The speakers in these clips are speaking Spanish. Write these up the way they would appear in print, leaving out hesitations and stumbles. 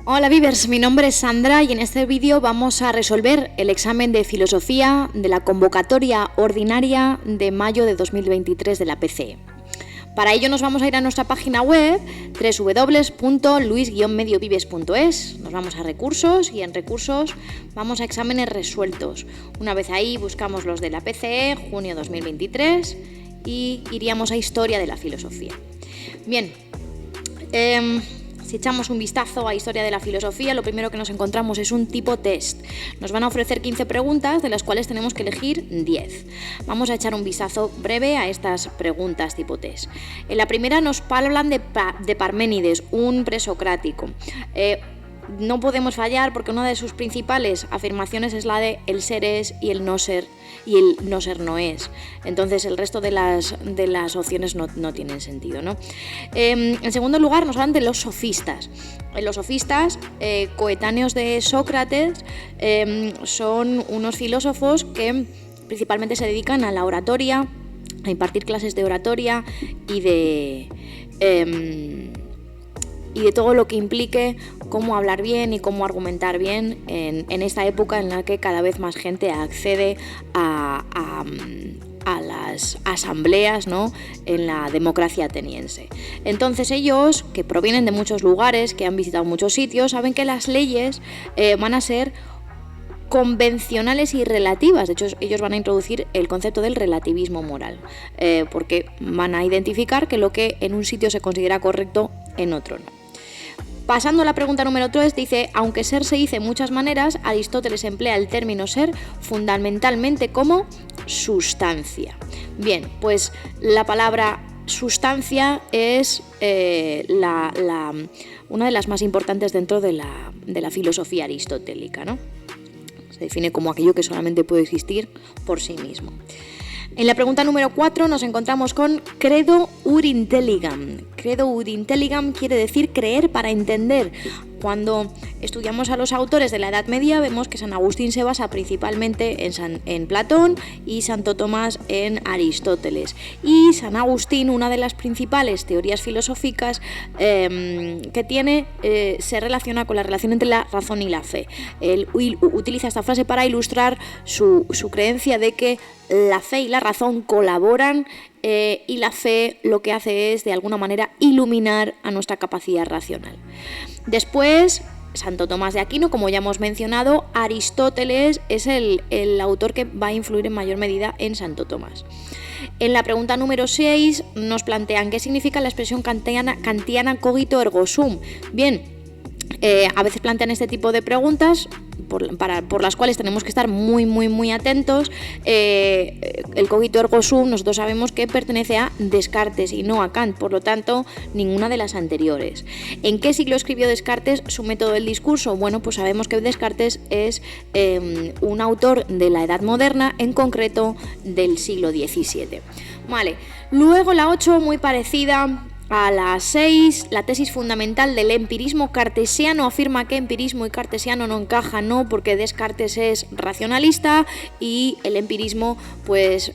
Hola Vivers, mi nombre es Sandra y en este vídeo vamos a resolver el examen de filosofía de la convocatoria ordinaria de mayo de 2023 de la PCE. Para ello nos vamos a ir a nuestra página web www.luis-mediovives.es. Nos vamos a recursos y en recursos vamos a exámenes resueltos. Una vez ahí buscamos los de la PCE, junio 2023 y iríamos a historia de la filosofía. Bien, si echamos un vistazo a historia de la filosofía, lo primero que nos encontramos es un tipo test. Nos van a ofrecer 15 preguntas, de las cuales tenemos que elegir 10. Vamos a echar un vistazo breve a estas preguntas tipo test. En la primera nos hablan de Parménides, un presocrático. No podemos fallar porque una de sus principales afirmaciones es la de el ser es y el no ser no es. Entonces el resto de las opciones no tienen sentido, ¿no? En segundo lugar nos hablan de los sofistas. Los sofistas, coetáneos de Sócrates, son unos filósofos que principalmente se dedican a la oratoria, a impartir clases de oratoria y de todo lo que implique cómo hablar bien y cómo argumentar bien en esta época en la que cada vez más gente accede a las asambleas, ¿no?, en la democracia ateniense. Entonces ellos, que provienen de muchos lugares, que han visitado muchos sitios, saben que las leyes van a ser convencionales y relativas. De hecho, ellos van a introducir el concepto del relativismo moral, porque van a identificar que lo que en un sitio se considera correcto, en otro no. Pasando a la pregunta número 3, dice, aunque ser se dice de muchas maneras, Aristóteles emplea el término ser fundamentalmente como sustancia. Bien, pues la palabra sustancia es una de las más importantes dentro de la filosofía aristotélica, ¿no? Se define como aquello que solamente puede existir por sí mismo. En la pregunta número 4 nos encontramos con credo ut intelligam. Credo ut intelligam quiere decir creer para entender. Cuando estudiamos a los autores de la Edad Media vemos que San Agustín se basa principalmente en Platón y Santo Tomás en Aristóteles. Y San Agustín, una de las principales teorías filosóficas que tiene, se relaciona con la relación entre la razón y la fe. Él utiliza esta frase para ilustrar su creencia de que la fe y la razón colaboran y la fe lo que hace es, de alguna manera, iluminar a nuestra capacidad racional. Después, Santo Tomás de Aquino, como ya hemos mencionado, Aristóteles es el autor que va a influir en mayor medida en Santo Tomás. En la pregunta número 6 nos plantean qué significa la expresión kantiana cogito ergo sum. Bien, a veces plantean este tipo de preguntas por las cuales tenemos que estar muy atentos. El cogito ergo sum nosotros sabemos que pertenece a Descartes y no a Kant, por lo tanto ninguna de las anteriores. ¿En qué siglo escribió Descartes su método del discurso? Bueno, pues sabemos que Descartes es un autor de la Edad Moderna, en concreto del siglo XVII. Vale. Luego la 8, muy parecida a la 6, la tesis fundamental del empirismo cartesiano afirma que empirismo y cartesiano no encajan, ¿no? Porque Descartes es racionalista y el empirismo, pues,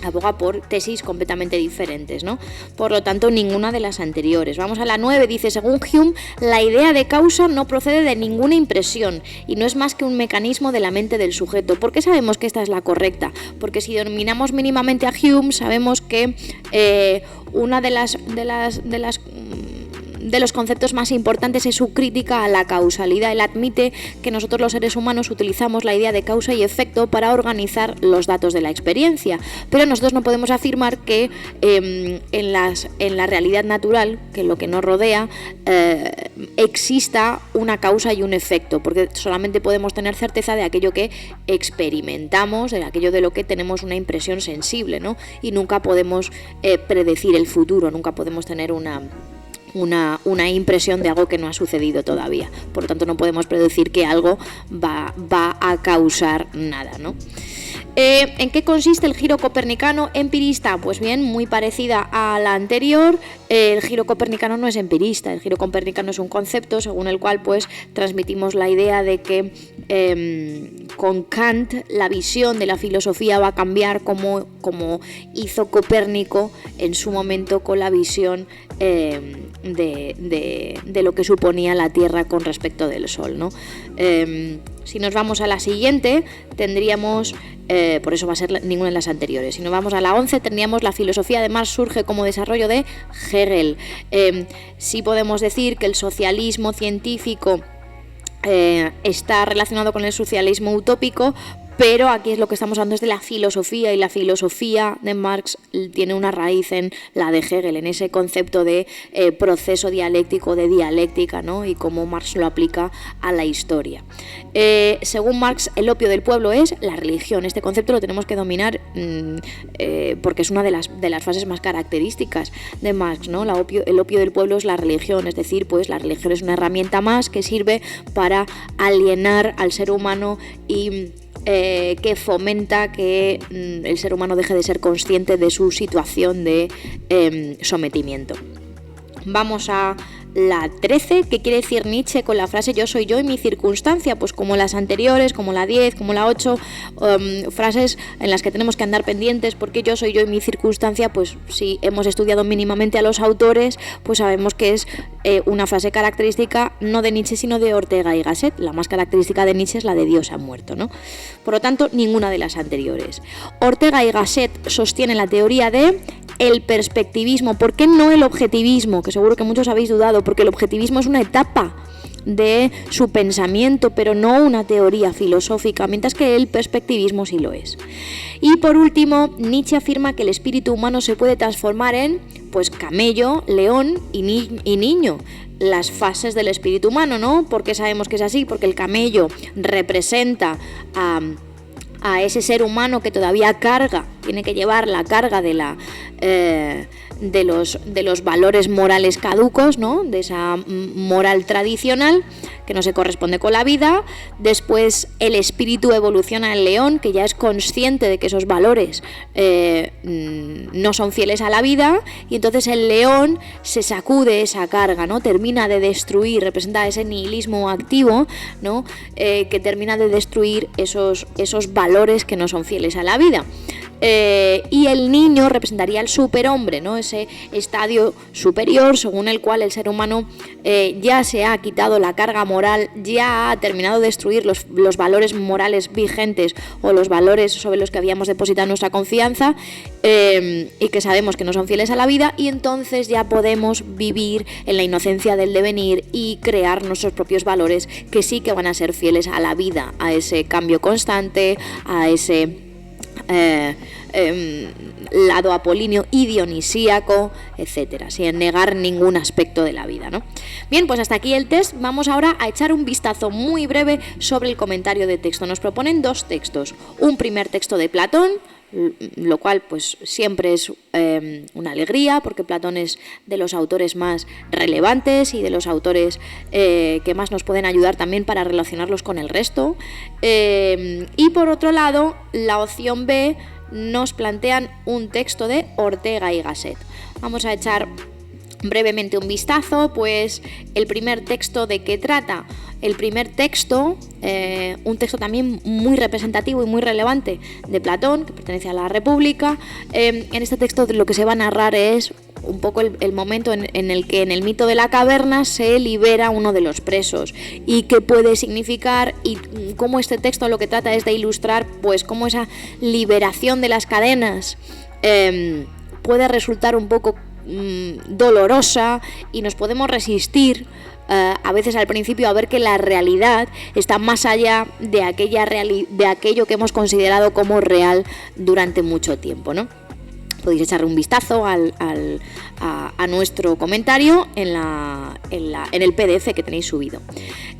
aboga por tesis completamente diferentes, ¿no? Por lo tanto, ninguna de las anteriores. Vamos a la 9, dice, según Hume, la idea de causa no procede de ninguna impresión y no es más que un mecanismo de la mente del sujeto. ¿Por qué sabemos que esta es la correcta? Porque si dominamos mínimamente a Hume, sabemos que una de los conceptos más importantes es su crítica a la causalidad. Él admite que nosotros los seres humanos utilizamos la idea de causa y efecto para organizar los datos de la experiencia, pero nosotros no podemos afirmar que en la realidad natural, que lo que nos rodea, exista una causa y un efecto, porque solamente podemos tener certeza de aquello que experimentamos, de aquello de lo que tenemos una impresión sensible, ¿no? Y nunca podemos predecir el futuro, nunca podemos tener una impresión de algo que no ha sucedido todavía. Por lo tanto, no podemos predecir que algo va a causar nada, ¿no? ¿En qué consiste el giro copernicano empirista? Pues bien, muy parecida a la anterior. El giro copernicano no es empirista. El giro copernicano es un concepto según el cual, pues, transmitimos la idea de que con Kant la visión de la filosofía va a cambiar como hizo Copérnico en su momento con la visión de lo que suponía la Tierra con respecto del Sol, ¿no? Si nos vamos a la siguiente, tendríamos, por eso va a ser ninguna de las anteriores, si nos vamos a la 11, tendríamos la filosofía de Marx surge como desarrollo de Hegel. Sí podemos decir que el socialismo científico está relacionado con el socialismo utópico, pero aquí es lo que estamos hablando es de la filosofía, y la filosofía de Marx tiene una raíz en la de Hegel, en ese concepto de proceso dialéctico, de dialéctica, ¿no? Y cómo Marx lo aplica a la historia. Según Marx, el opio del pueblo es la religión. Este concepto lo tenemos que dominar porque es una de las fases más características de Marx, ¿no? El opio del pueblo es la religión, es decir, pues la religión es una herramienta más que sirve para alienar al ser humano y que fomenta que el ser humano deje de ser consciente de su situación de sometimiento. Vamos a la 13, ¿qué quiere decir Nietzsche con la frase yo soy yo y mi circunstancia? Pues como las anteriores, como la 10, como la 8, frases en las que tenemos que andar pendientes, porque yo soy yo y mi circunstancia, pues si hemos estudiado mínimamente a los autores, pues sabemos que es una frase característica no de Nietzsche sino de Ortega y Gasset. La más característica de Nietzsche es la de Dios ha muerto, ¿no? Por lo tanto, ninguna de las anteriores. Ortega y Gasset sostienen la teoría de el perspectivismo. ¿Por qué no el objetivismo? Que seguro que muchos habéis dudado, porque el objetivismo es una etapa de su pensamiento, pero no una teoría filosófica, mientras que el perspectivismo sí lo es. Y por último, Nietzsche afirma que el espíritu humano se puede transformar en, pues, camello, león y niño. Las fases del espíritu humano, ¿no? ¿Por qué sabemos que es así? Porque el camello representa a ese ser humano que todavía tiene que llevar la carga de los valores morales caducos, ¿no? De esa moral tradicional que no se corresponde con la vida. Después el espíritu evoluciona en el león, que ya es consciente de que esos valores no son fieles a la vida, y entonces el león se sacude esa carga, ¿no? Termina de destruir, representa ese nihilismo activo, ¿no? Que termina de destruir esos valores que no son fieles a la vida. Y el niño representaría el superhombre, ¿no? Ese estadio superior según el cual el ser humano ya se ha quitado la carga moral, ya ha terminado de destruir los valores morales vigentes o los valores sobre los que habíamos depositado nuestra confianza y que sabemos que no son fieles a la vida, y entonces ya podemos vivir en la inocencia del devenir y crear nuestros propios valores que sí que van a ser fieles a la vida, a ese cambio constante, a ese lado apolíneo y dionisíaco, etcétera, sin negar ningún aspecto de la vida, ¿no? Bien, pues hasta aquí el test. Vamos ahora a echar un vistazo muy breve sobre el comentario de texto. Nos proponen dos textos, un primer texto de Platón, lo cual pues siempre es una alegría, porque Platón es de los autores más relevantes y de los autores que más nos pueden ayudar también para relacionarlos con el resto, y por otro lado la opción B nos plantean un texto de Ortega y Gasset. Vamos a echar brevemente un vistazo. Pues el primer texto, ¿de qué trata? El primer texto, un texto también muy representativo y muy relevante de Platón, que pertenece a la República. En este texto lo que se va a narrar es un poco el momento en el que en el mito de la caverna se libera uno de los presos, y qué puede significar, y cómo este texto lo que trata es de ilustrar pues cómo esa liberación de las cadenas puede resultar un poco dolorosa, y nos podemos resistir a veces al principio a ver que la realidad está más allá de aquello que hemos considerado como real durante mucho tiempo, ¿no? Podéis echarle un vistazo a nuestro comentario en el PDF que tenéis subido.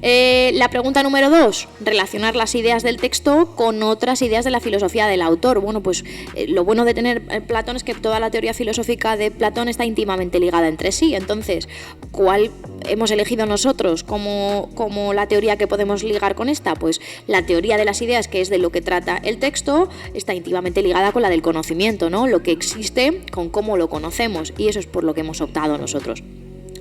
La pregunta número 2, relacionar las ideas del texto con otras ideas de la filosofía del autor. Bueno, pues lo bueno de tener Platón es que toda la teoría filosófica de Platón está íntimamente ligada entre sí. Entonces, ¿cuál hemos elegido nosotros como la teoría que podemos ligar con esta? Pues la teoría de las ideas, que es de lo que trata el texto, está íntimamente ligada con la del conocimiento, ¿no? Lo que existe con cómo lo conocemos, y eso es por lo que hemos optado nosotros.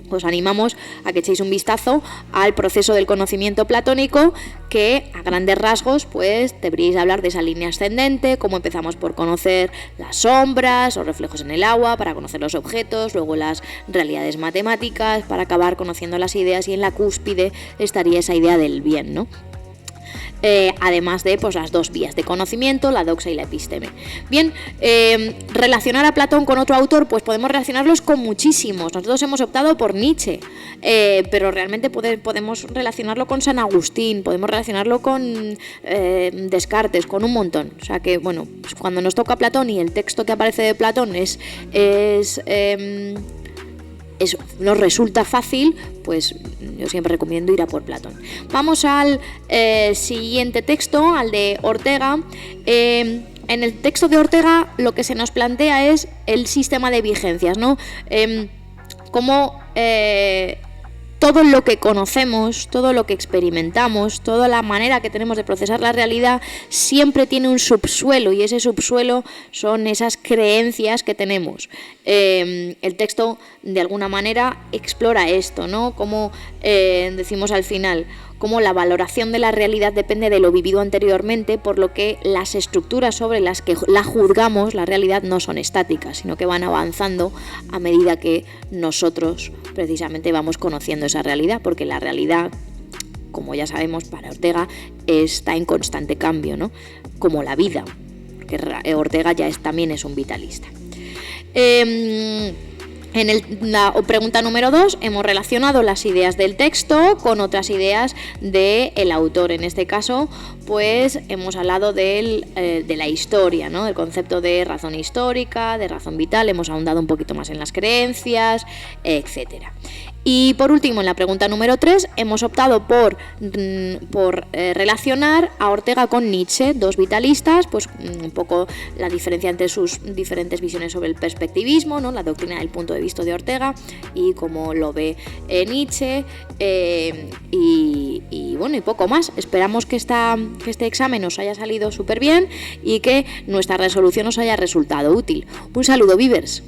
Os animamos a que echéis un vistazo al proceso del conocimiento platónico, que a grandes rasgos pues deberíais hablar de esa línea ascendente, cómo empezamos por conocer las sombras o reflejos en el agua, para conocer los objetos, luego las realidades matemáticas, para acabar conociendo las ideas, y en la cúspide estaría esa idea del bien, ¿no? Además de pues, las dos vías de conocimiento, la doxa y la episteme. Bien, relacionar a Platón con otro autor, pues podemos relacionarlos con muchísimos. Nosotros hemos optado por Nietzsche, pero realmente podemos relacionarlo con San Agustín, podemos relacionarlo con Descartes, con un montón. O sea que, bueno, pues cuando nos toca Platón y el texto que aparece de Platón nos resulta fácil, pues yo siempre recomiendo ir a por Platón. Vamos al siguiente texto, al de Ortega. En el texto de Ortega lo que se nos plantea es el sistema de vigencias, ¿no? Cómo todo lo que conocemos, todo lo que experimentamos, toda la manera que tenemos de procesar la realidad siempre tiene un subsuelo, y ese subsuelo son esas creencias que tenemos. El texto de alguna manera explora esto, ¿no? Como decimos al final, cómo la valoración de la realidad depende de lo vivido anteriormente, por lo que las estructuras sobre las que la juzgamos, la realidad, no son estáticas, sino que van avanzando a medida que nosotros precisamente vamos conociendo esa realidad, porque la realidad, como ya sabemos, para Ortega está en constante cambio, ¿no? Como la vida, porque Ortega también es un vitalista. En la pregunta número 2 hemos relacionado las ideas del texto con otras ideas del autor. En este caso, pues hemos hablado de la historia, ¿no? El concepto de razón histórica, de razón vital, hemos ahondado un poquito más en las creencias, etcétera. Y por último, en la pregunta número 3, hemos optado por relacionar a Ortega con Nietzsche, dos vitalistas, pues un poco la diferencia entre sus diferentes visiones sobre el perspectivismo, ¿no? La doctrina del punto de vista de Ortega y cómo lo ve Nietzsche, y bueno, y poco más. Esperamos que este examen os haya salido súper bien y que nuestra resolución os haya resultado útil. Un saludo, Vivers.